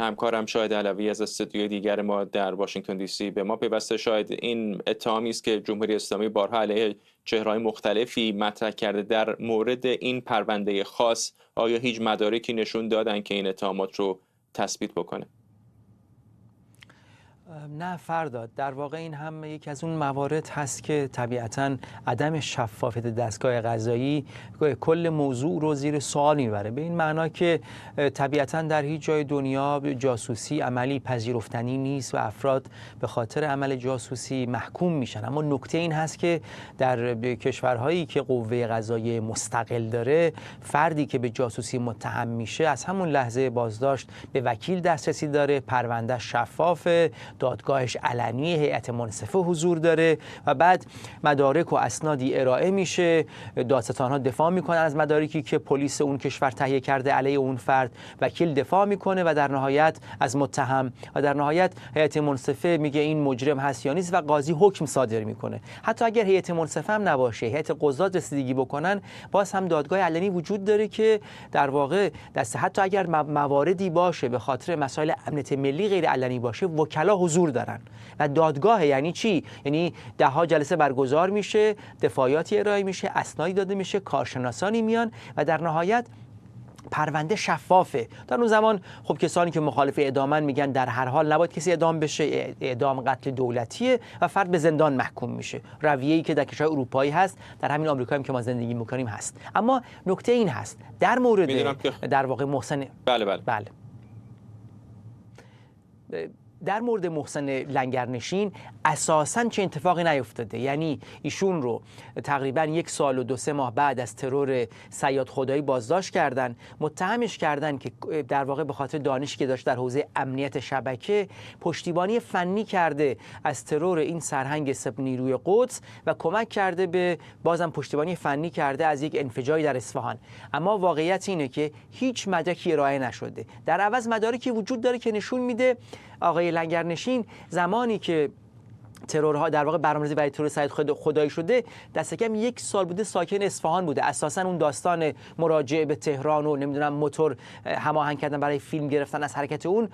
همکارم شاهد علوی از استودیوی دیگر ما در واشنگتن دی سی به ما پیوسته. شاهد، این اتهامی است که جمهوری اسلامی بارها علیه چهره‌های مختلفی مطرح کرده. در مورد این پرونده خاص آیا هیچ مدارکی نشون دادن که این اتهامات رو تثبیت بکنه؟ نه فرداد، در واقع این هم یکی از اون موارد هست که طبیعتاً عدم شفافیت دستگاه قضایی کل موضوع رو زیر سوال میبره، به این معنا که طبیعتاً در هیچ جای دنیا جاسوسی عملی پذیرفتنی نیست و افراد به خاطر عمل جاسوسی محکوم میشن. اما نکته این هست که در کشورهایی که قوه قضاییه مستقل داره، فردی که به جاسوسی متهم میشه از همون لحظه بازداشت به وکیل دسترسی داره، پرونده شفافه، دادگاهش علنی، هیئت منصفه حضور داره و بعد مدارک و اسنادی ارائه میشه، دادستان‌ها دفاع میکنن از مدارکی که پلیس اون کشور تهیه کرده علیه اون فرد، وکیل دفاع میکنه و در نهایت از متهم و در نهایت هیئت منصفه میگه این مجرم هست یا نیست و قاضی حکم صادر میکنه. حتی اگر هیئت منصفه هم نباشه، هیئت قضات رسیدگی بکنن، باز هم دادگاه علنی وجود داره که در واقع حتی اگر مواردی باشه به خاطر مسائل امنیت ملی غیر علنی باشه، وکلا حضور دارن. و دادگاه یعنی چی؟ یعنی ده ها جلسه برگزار میشه، دفاعیاتی ارائه میشه، اسنادی داده میشه، کارشناسانی میان و در نهایت پرونده شفافه. در اون زمان خب کسانی که مخالف اعدامن میگن در هر حال نباید کسی اعدام بشه، اعدام قتل دولتیه و فرد به زندان محکوم میشه. رویه‌ای که در کشورهای اروپایی هست، در همین آمریکا هم که ما زندگی میکنیم هست. اما نکته این هست در مورد در واقع محسن بله در مورد محسن لنگرنشین اساساً چه اتفاقی نیفتاده. یعنی ایشون رو تقریباً 1 سال و 2-3 ماه بعد از ترور صیاد خدایی بازداشت کردن، متهمش کردن که در واقع به خاطر دانشی که داشت در حوزه امنیت شبکه پشتیبانی فنی کرده از ترور این سرهنگ نیروی قدس و کمک کرده به بازم پشتیبانی فنی کرده از یک انفجاری در اصفهان. اما واقعیت اینه که هیچ مدرکی ارائه نشده. در عوض مدارکی وجود داره که نشون میده آقای لنگرنشین زمانی که ترورها در واقع برنامه‌ریزی برای ترور صیاد خدایی شده، دست کم 1 سال بوده ساکن اصفهان بوده. اساساً اون داستان مراجعه به تهران و نمیدونم موتور هماهنگ کردن برای فیلم گرفتن از حرکت اون،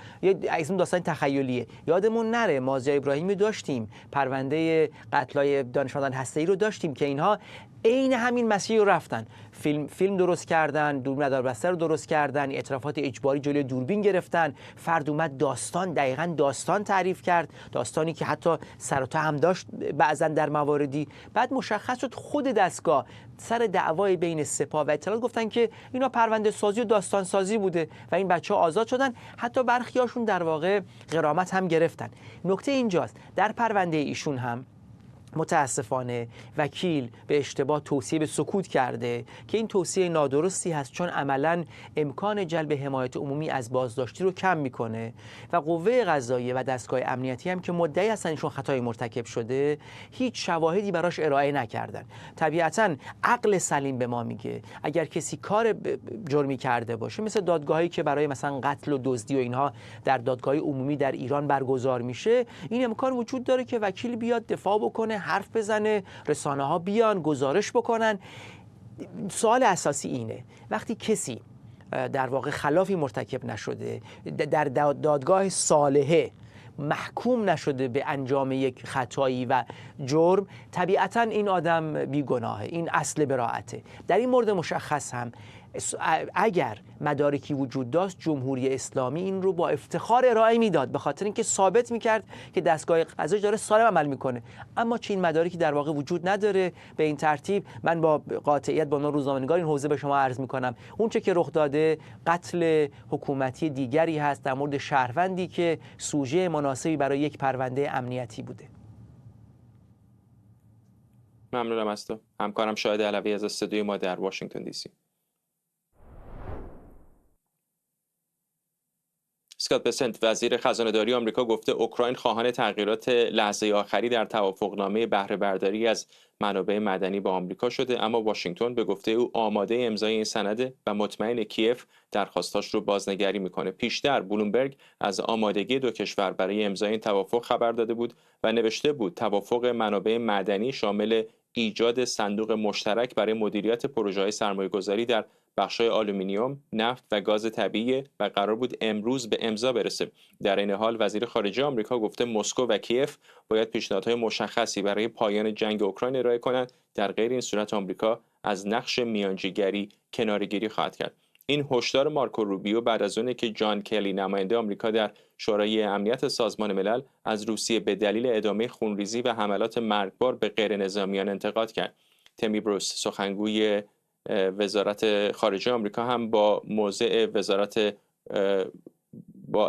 از اون داستان تخیلیه. یادمون نره مازیار ابراهیمی داشتیم، پرونده قتلای دانشمندان هسته‌ای رو داشتیم که اینها عین همین مسیر رو رفتن، فیلم درست کردن، دوربین مداربسته رو درست کردن، اعترافات اجباری جلوی دوربین گرفتن، فرد اومد دقیقاً داستان تعریف کرد، داستانی که حتی سر و ته هم داشت بعضاً در مواردی. بعد مشخص شد خود دستگاه سر دعوای بین سپاه و اطلاعات گفتن که اینا پرونده سازی و داستان سازی بوده و این بچه‌ها آزاد شدن. حتی برخیاشون در واقع غرامت هم گرفتن. نکته اینجاست در پرونده ایشون هم متاسفانه وکیل به اشتباه توصیه به سکوت کرده که این توصیه نادرستی هست، چون عملاً امکان جلب حمایت عمومی از بازداشتی رو کم میکنه و قوه قضاییه و دستگاه امنیتی هم که مدعی هستن ایشون خطای مرتکب شده، هیچ شواهدی براش ارائه نکردن. طبیعتاً عقل سلیم به ما میگه اگر کسی کار جرمی کرده باشه، مثل دادگاهایی که برای مثلا قتل و دزدی و اینها در دادگاه عمومی در ایران برگزار میشه، این امکان وجود داره که وکیل بیاد دفاع بکنه، حرف بزنه، رسانه ها بیان گزارش بکنن. سوال اساسی اینه وقتی کسی در واقع خلافی مرتکب نشده، در دادگاه صالحه محکوم نشده به انجام یک خطایی و جرم، طبیعتاً این آدم بیگناهه، این اصل براءته. در این مورد مشخص هم اگر مدارکی وجود داشت، جمهوری اسلامی این رو با افتخار ارائه میداد، به خاطر اینکه ثابت میکرد که دستگاه قضایی داره سالم عمل میکنه. اما چه این مدارکی در واقع وجود نداره. به این ترتیب من با قاطعیت با عنوان روزنامه‌نگار این حوزه به شما عرض میکنم اون چه که رخ داده قتل حکومتی دیگری هست در مورد شهروندی که سوژه مناسبی برای یک پرونده امنیتی بوده. ممنونم از تو. همکارم شاهد علوی از استودیوی ما در واشنگتن دی سی. اسکات بسنت وزیر خزانه‌داری آمریکا گفته اوکراین خواهان تغییرات لحظه آخری در توافقنامه بهره برداری از منابع معدنی با آمریکا شده، اما واشنگتن به گفته او آماده امضای این سند و مطمئن کیف درخواستاش رو بازنگری میکنه. پیشتر بلومبرگ از آمادگی دو کشور برای امضای این توافق خبر داده بود و نوشته بود توافق منابع معدنی شامل ایجاد صندوق مشترک برای مدیریت پروژه‌های سرمایه‌گذاری در بخش‌های آلومینیوم، نفت و گاز طبیعی و قرار بود امروز به امضا برسه. در این حال وزیر خارجه آمریکا گفته مسکو و کیف باید پیشنهادهای مشخصی برای پایان جنگ اوکراین ارائه کنند، در غیر این صورت آمریکا از نقش میانجیگری کناره‌گیری خواهد کرد. این هشدار مارکو روبیو بعد از اونه که جان کلی نماینده آمریکا در شورای امنیت سازمان ملل از روسیه به دلیل ادامه خونریزی و حملات مرگبار به غیر نظامیان انتقاد کرد. تمی بروس سخنگوی وزارت خارجه آمریکا هم با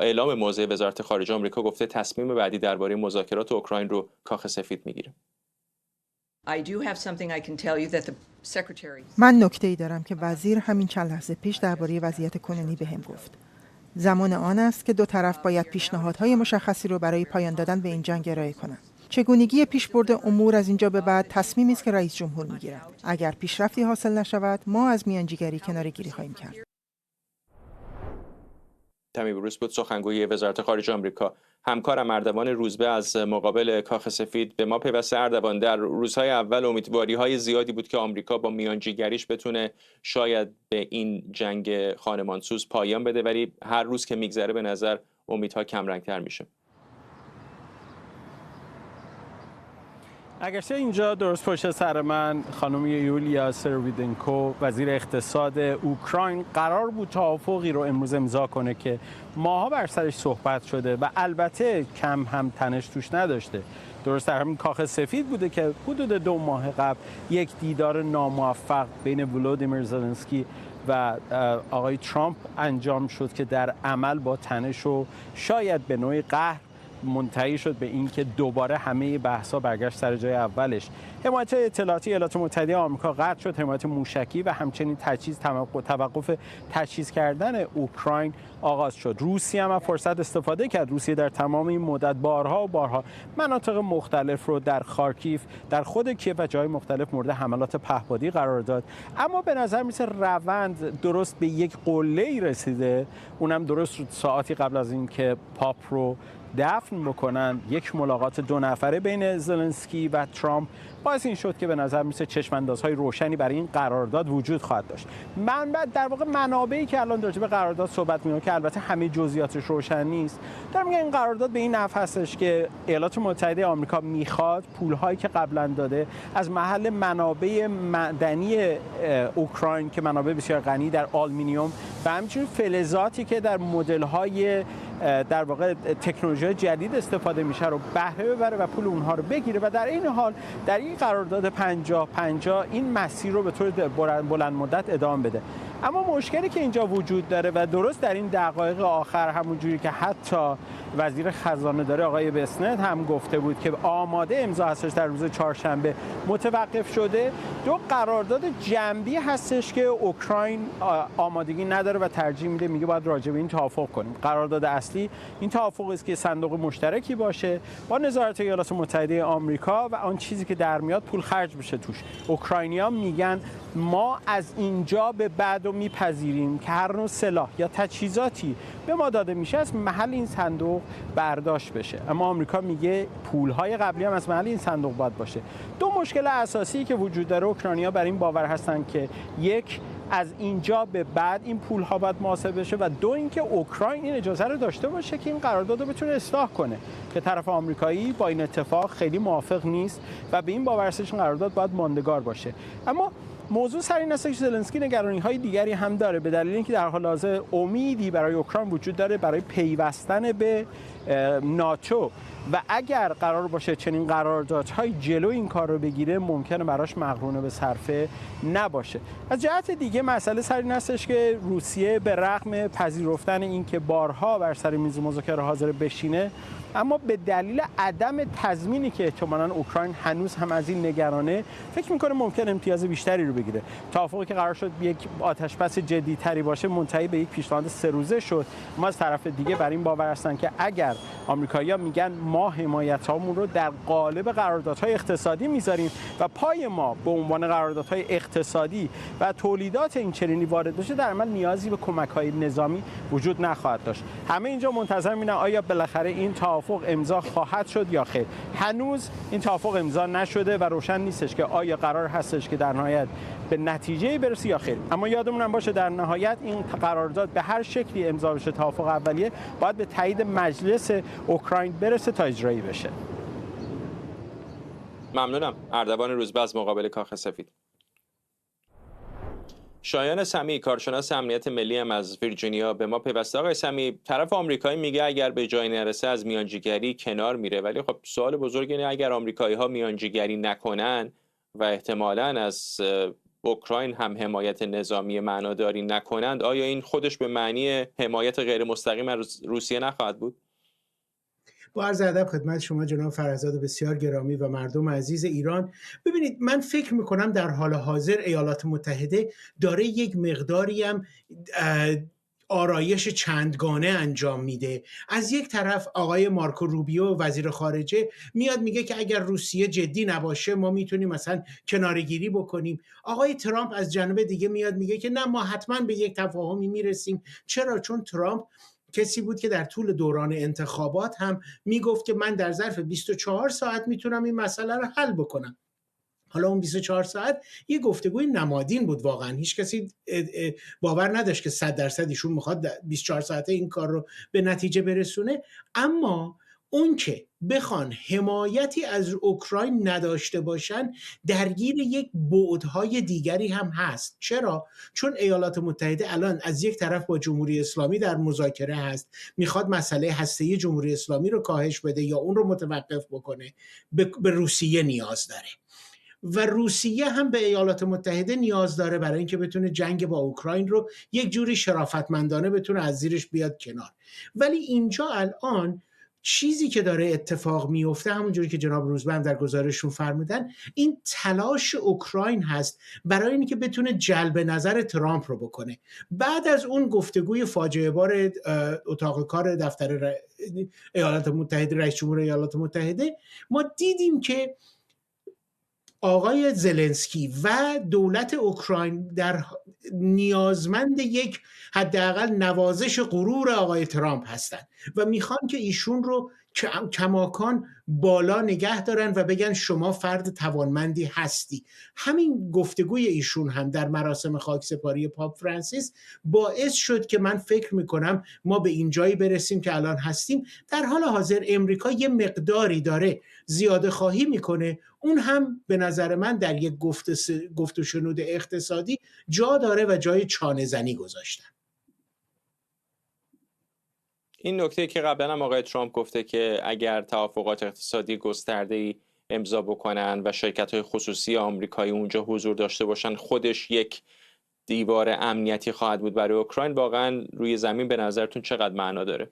اعلام موضع وزارت خارجه آمریکا گفته تصمیم بعدی درباره مذاکرات اوکراین رو کاخ سفید میگیره. من نکته‌ای دارم که وزیر همین چند لحظه پیش درباره وضعیت کنونی بهم گفت. زمان آن است که دو طرف باید پیشنهادهای مشخصی رو برای پایان دادن به این جنگ ارائه کنند. چگونگی پیشبرد امور از اینجا به بعد تصمیمی است که رئیس جمهور میگیرد. اگر پیشرفتی حاصل نشود، ما از میانجیگری کناره‌گیری خواهیم کرد. تمی بروس بود سخنگوی وزارت خارجه آمریکا. همکارم اردوان روزبه از مقابل کاخ سفید به ما پیوسته. اردوان، در روزهای اول امیدواری‌های زیادی بود که آمریکا با میانجیگریش بتونه شاید به این جنگ خانمانسوز پایان بده، ولی هر روز که میگذره به نظر امیدها کمرنگ‌تر میشه. اگرچه اینجا درست پشت سر من خانم یولیا سرویدنکو وزیر اقتصاد اوکراین قرار بود توافقی رو امروز امضا کنه که ماها بر سرش صحبت شده و البته کم هم تنش توش نداشته. درست در همین کاخ سفید بوده که حدود 2 ماه قبل یک دیدار ناموفق بین ولودیمیر زلنسکی و آقای ترامپ انجام شد که در عمل با تنش و شاید به نوعی قهر منتهی شد به اینکه دوباره همه بحث‌ها برگشت سر جای اولش. حمایت اطلاعاتی ایالات متحده آمریکا قطع شد، حمایت موشکی و همچنین توقف تجهیز کردن اوکراین آغاز شد. روسیه هم فرصت استفاده کرد. روسیه در تمام این مدت بارها مناطق مختلف رو در خارکیف، در خود کیف و جای مختلف مورد حملات پهپادی قرار داد. اما به نظر میسه روند درست به یک قله‌ای رسیده، اونم درست ساعتی قبل از اینکه پاپ رو دفن بکنن. یک ملاقات 2 نفره بین زلنسکی و ترامپ باعث این شد که به نظر میسه چشم‌اندازهای روشنی برای این قرارداد وجود خواهد داشت. در واقع منابعی که الان راجع به قرارداد صحبت می‌کنن که البته همه جزئیاتش روشن نیست، دارم میگم این قرارداد به این نحو هستش که ایالات متحده آمریکا میخواد پول‌هایی که قبلا داده از محل منابع معدنی اوکراین که منابع بسیار غنی در آلومینیوم و همچنین فلزاتی که در مدل‌های در واقع تکنولوژی جدید استفاده میشه رو بهره ببره و پول اونها رو بگیره و در این حال در این قرارداد 50-50 این مسیر رو به طور بلند مدت ادامه بده. اما مشکلی که اینجا وجود داره و درست در این دقایق آخر همونجوری که حتی وزیر خزانه داره آقای بسنت هم گفته بود که آماده امضا هستش در روز چهارشنبه متوقف شده، 2 قرارداد جنبی هستش که اوکراین آمادگی نداره و ترجیح میده، میگه باید راجع به این توافق کنیم. قرارداد اصلی این توافق است که صندوق مشترکی باشه با نظارت ایالات متحده آمریکا و آن چیزی که در میاد پول خرج بشه توش. اوکراینی‌ها میگن ما از اینجا به بعد میپذیریم که هر نوع سلاح یا تجهیزاتی به ما داده میشه از محل این صندوق برداشت بشه، اما آمریکا میگه پولهای قبلی هم از محل این صندوق باید باشه. 2 مشکل اساسی که وجود داره، اوکراینی‌ها بر این باور هستن که یک، از اینجا به بعد این پول‌ها باید محاسبه بشه و 2 اینکه اوکراین این اجازه رو داشته باشه که این قرارداد رو بتونه اصلاح کنه که طرف آمریکایی با این اتفاق خیلی موافق نیست و به این باور هستش این قرارداد باید ماندگار باشه. اما موضوع سر این است که زلنسکی نگرانی‌های دیگری هم داره به دلیل اینکه در حال حاضر امیدی برای اوکراین وجود داره برای پیوستن به ناتو و اگر قرار باشه چنین قراردادهای جلو این کار رو بگیره ممکنه براش مقرونه به صرفه نباشه. از جهت دیگه مسئله سر این هستش که روسیه به رغم پذیرفتن اینکه بارها بر سر میز مذاکره حاضر بشینه، اما به دلیل عدم تضمینی که احتمالاً اوکراین هنوز هم از این نگرانه، فکر می‌کنه ممکن امتیاز بیشتری رو بگیره. توافقی که قرار شد یک آتش‌بس جدی‌تری باشه منتهی به یک پیشنهاد 3 روزه شد. ما از طرف دیگه بر این باور هستن که اگر آمریکایی‌ها میگن ما حمایت‌هامون رو در قالب قراردادهای اقتصادی میذاریم و پای ما به عنوان قراردادهای اقتصادی و تولیدات این چنینی وارد بشه، در عمل نیازی به کمک‌های نظامی وجود نخواهد داشت. همه اینجا منتظر می‌بینن آیا بالاخره این توافق امضا خواهد شد یا خیر. هنوز این توافق امضا نشده و روشن نیستش که آیا قرار هستش که در نهایت به نتیجه برسه یا خیر. اما یادمون هم باشه در نهایت این قرارداد به هر شکلی امضا بشه، توافق اولیه باید به تایید مجلس اوکراین برسه تا اجرایی بشه. ممنونم. اردوان روزبه از مقابل کاخ سفید. شایان سمیع، کارشناس امنیت ملی هم از ویرجینیا به ما پیوسته. آقای سمیع، طرف آمریکایی میگه اگر به جای نرسه از میانجیگری کنار میره، ولی خب سوال بزرگ اینه اگر آمریکایی‌ها میانجیگری نکنن و احتمالاً از اوکراین هم حمایت نظامی معناداری نکنند، آیا این خودش به معنی حمایت غیر مستقیم از روسیه نخواهد بود؟ با عرض ادب خدمت شما جناب فرزاد بسیار گرامی و مردم عزیز ایران. ببینید، من فکر میکنم در حال حاضر ایالات متحده داره یک مقداری هم آرایش چندگانه انجام میده. از یک طرف آقای مارکو روبیو وزیر خارجه میاد میگه که اگر روسیه جدی نباشه ما میتونیم مثلا کناره‌گیری بکنیم. آقای ترامپ از جانب دیگه میاد میگه که نه، ما حتما به یک تفاهمی میرسیم. چرا؟ چون ترامپ کسی بود که در طول دوران انتخابات هم میگفت که من در ظرف 24 ساعت میتونم این مسئله رو حل بکنم. حالا اون 24 ساعت یه گفتگوی نمادین بود، واقعا هیچ کسی باور نداشت که 100% ایشون میخواد 24 ساعته این کار رو به نتیجه برسونه. اما اون که بخوان حمایتی از اوکراین نداشته باشن درگیر یک بعدهای دیگری هم هست. چرا؟ چون ایالات متحده الان از یک طرف با جمهوری اسلامی در مذاکره هست، میخواد مسئله هسته‌ای جمهوری اسلامی رو کاهش بده یا اون رو متوقف بکنه. به روسیه نیاز داره و روسیه هم به ایالات متحده نیاز داره برای اینکه بتونه جنگ با اوکراین رو یک جوری شرافتمندانه بتونه از زیرش بیاد کنار. ولی اینجا الان چیزی که داره اتفاق میفته، همونجوری که جناب روزبه در گزارششون فرمودن، این تلاش اوکراین هست برای اینکه بتونه جلب نظر ترامپ رو بکنه. بعد از اون گفتگوی فاجعه بار اتاق کار دفتر ایالات متحده، رئیس جمهور ایالات متحده، ما دیدیم که آقای زلنسکی و دولت اوکراین در نیازمند یک حداقل نوازش غرور آقای ترامپ هستند و میخوان که ایشون رو کماکان بالا نگه دارن و بگن شما فرد توانمندی هستی. همین گفتگوی ایشون هم در مراسم خاکسپاری پاپ فرانسیس باعث شد که من فکر میکنم ما به این جایی برسیم که الان هستیم. در حال حاضر امریکا یه مقداری داره زیاده خواهی میکنه، اون هم به نظر من در یک گفت و شنود اقتصادی جا داره و جای چانه زنی گذاشتن. این نکته که قبلا هم آقای ترامپ گفته که اگر توافقات اقتصادی گسترده‌ای امضا بکنن و شرکت‌های خصوصی آمریکایی اونجا حضور داشته باشن، خودش یک دیوار امنیتی خواهد بود برای اوکراین، واقعا روی زمین به نظرتون چقدر معنا داره؟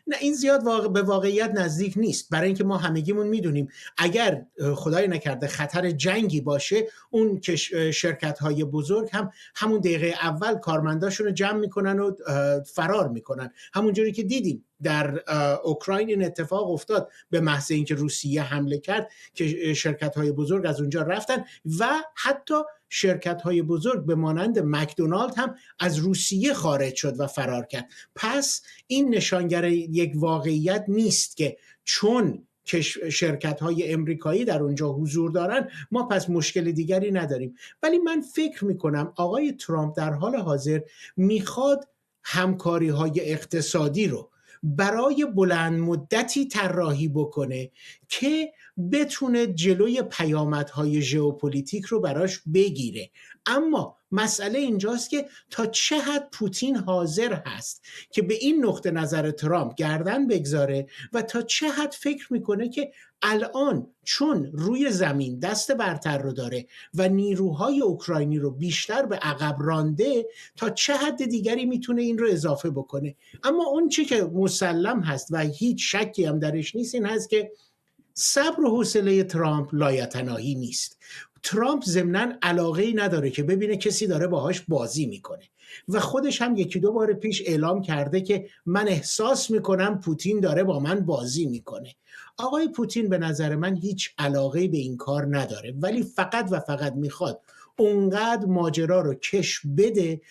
نه، این زیاد به واقعیت نزدیک نیست، برای اینکه ما همگیمون میدونیم اگر خدای نکرده خطر جنگی باشه، اون که شرکت‌های بزرگ هم همون دقیقه اول کارمنداشون رو جمع میکنن و فرار میکنن. همونجوری که دیدیم در اوکراین این اتفاق افتاد، به محض اینکه روسیه حمله کرد که شرکت‌های بزرگ از اونجا رفتن و حتی شرکت‌های بزرگ به مانند مکدونالد هم از روسیه خارج شد و فرار کرد. پس این نشانگر یک واقعیت نیست که چون که شرکت‌های امریکایی در اونجا حضور دارن ما پس مشکل دیگری نداریم. ولی من فکر می‌کنم آقای ترامپ در حال حاضر میخواد همکاری‌های اقتصادی رو برای بلند مدتی طراحی بکنه که بتونه جلوی پیامدهای ژئوپلیتیک رو براش بگیره. اما مسئله اینجاست که تا چه حد پوتین حاضر هست که به این نقطه نظر ترامپ گردن بگذاره و تا چه حد فکر میکنه که الان چون روی زمین دست برتر رو داره و نیروهای اوکراینی رو بیشتر به عقب رانده، تا چه حد دیگری میتونه این رو اضافه بکنه. اما اون چی که مسلم هست و هیچ شکی هم درش نیست این هست که صبر و حوصله ترامپ لایتناهی نیست. ترامپ ضمناً علاقه‌ای نداره که ببینه کسی داره باهاش بازی میکنه و خودش هم یکی دو بار پیش اعلام کرده که من احساس میکنم پوتین داره با من بازی میکنه. آقای پوتین به نظر من هیچ علاقه‌ای به این کار نداره، ولی فقط و فقط میخواد اونقدر ماجرا رو کش بده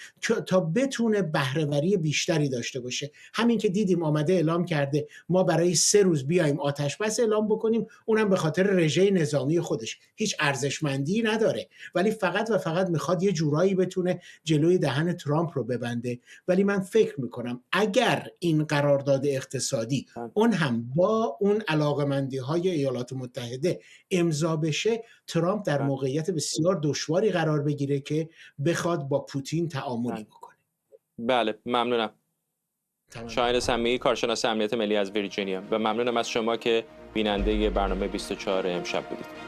تا بتونه بهره‌وری بیشتری داشته باشه. همین که دیدیم آمده اعلام کرده ما برای 3 روز بیایم آتش بس اعلام بکنیم، اونم به خاطر رژه نظامی خودش، هیچ ارزشمندی نداره، ولی فقط و فقط میخواد یه جورایی بتونه جلوی دهن ترامپ رو ببنده. ولی من فکر میکنم اگر این قرارداد اقتصادی اون هم با اون علاقمندی‌های ایالات متحده امضا بشه، ترامپ در موقعیت بسیار دشواری قرار بگیره که بخواد با پوتین تعاملی بکنه. بله ممنونم. شاهین سمیعی، کارشناس امنیت ملی از ویرجینیا، و ممنونم از شما که بیننده برنامه 24 امشب بودید.